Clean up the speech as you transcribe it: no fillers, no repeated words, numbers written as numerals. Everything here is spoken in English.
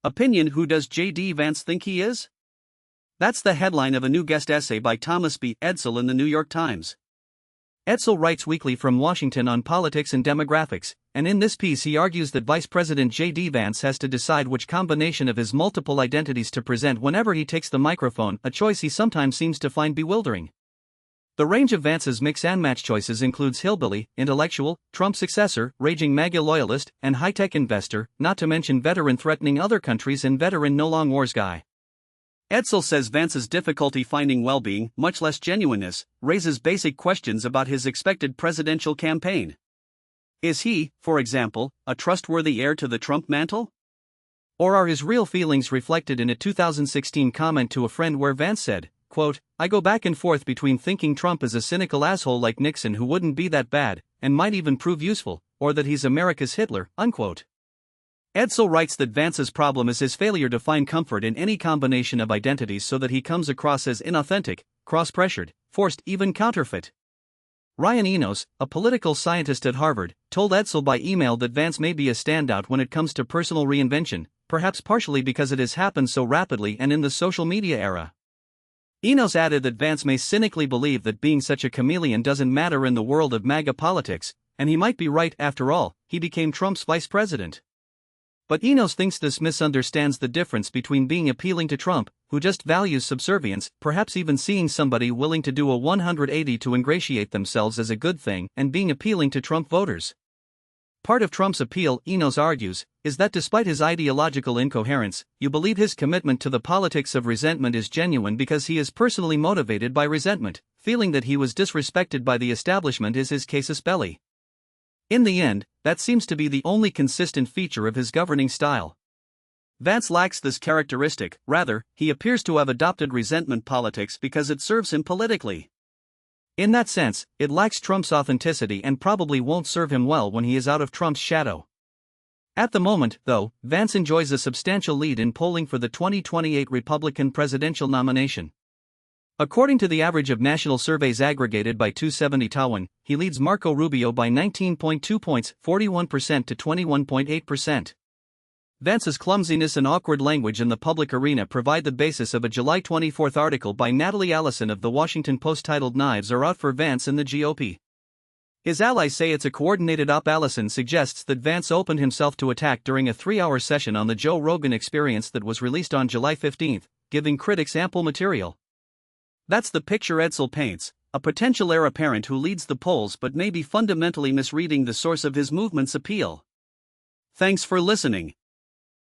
Opinion: who does J.D. Vance think he is? That's the headline of a new guest essay by Thomas B. Edsall in the New York Times. Edsall writes weekly from Washington on politics and demographics, and in this piece he argues that Vice President J.D. Vance has to decide which combination of his multiple identities to present whenever he takes the microphone, a choice he sometimes seems to find bewildering. The range of Vance's mix-and-match choices includes hillbilly, intellectual, Trump successor, raging MAGA loyalist, and high-tech investor, not to mention veteran threatening other countries and veteran no-long wars guy. Edsall says Vance's difficulty finding well-being, much less genuineness, raises basic questions about his expected presidential campaign. Is he, for example, a trustworthy heir to the Trump mantle? Or are his real feelings reflected in a 2016 comment to a friend where Vance said, quote, "I go back and forth between thinking Trump is a cynical asshole like Nixon who wouldn't be that bad, and might even prove useful, or that he's America's Hitler," unquote. Edsall writes that Vance's problem is his failure to find comfort in any combination of identities so that he comes across as inauthentic, cross-pressured, forced, even counterfeit. Ryan Enos, a political scientist at Harvard, told Edsall by email that Vance may be a standout when it comes to personal reinvention, perhaps partially because it has happened so rapidly and in the social media era. Enos added that Vance may cynically believe that being such a chameleon doesn't matter in the world of MAGA politics, and he might be right. After all, he became Trump's vice president. But Enos thinks this misunderstands the difference between being appealing to Trump, who just values subservience, perhaps even seeing somebody willing to do a 180 to ingratiate themselves as a good thing, and being appealing to Trump voters. Part of Trump's appeal, Enos argues, is that despite his ideological incoherence, you believe his commitment to the politics of resentment is genuine because he is personally motivated by resentment, feeling that he was disrespected by the establishment is his casus belli. In the end, that seems to be the only consistent feature of his governing style. Vance lacks this characteristic, rather, he appears to have adopted resentment politics because it serves him politically. In that sense, it lacks Trump's authenticity and probably won't serve him well when he is out of Trump's shadow. At the moment, though, Vance enjoys a substantial lead in polling for the 2028 Republican presidential nomination. According to the average of national surveys aggregated by 270 Tawin, he leads Marco Rubio by 19.2 points, 41% to 21.8%. Vance's clumsiness and awkward language in the public arena provide the basis of a July 24 article by Natalie Allison of The Washington Post titled "Knives Are Out for Vance and the GOP." His allies say it's a coordinated op. Allison suggests that Vance opened himself to attack during a 3-hour session on the Joe Rogan Experience that was released on July 15, giving critics ample material. That's the picture Edsall paints, a potential heir apparent who leads the polls but may be fundamentally misreading the source of his movement's appeal. Thanks for listening.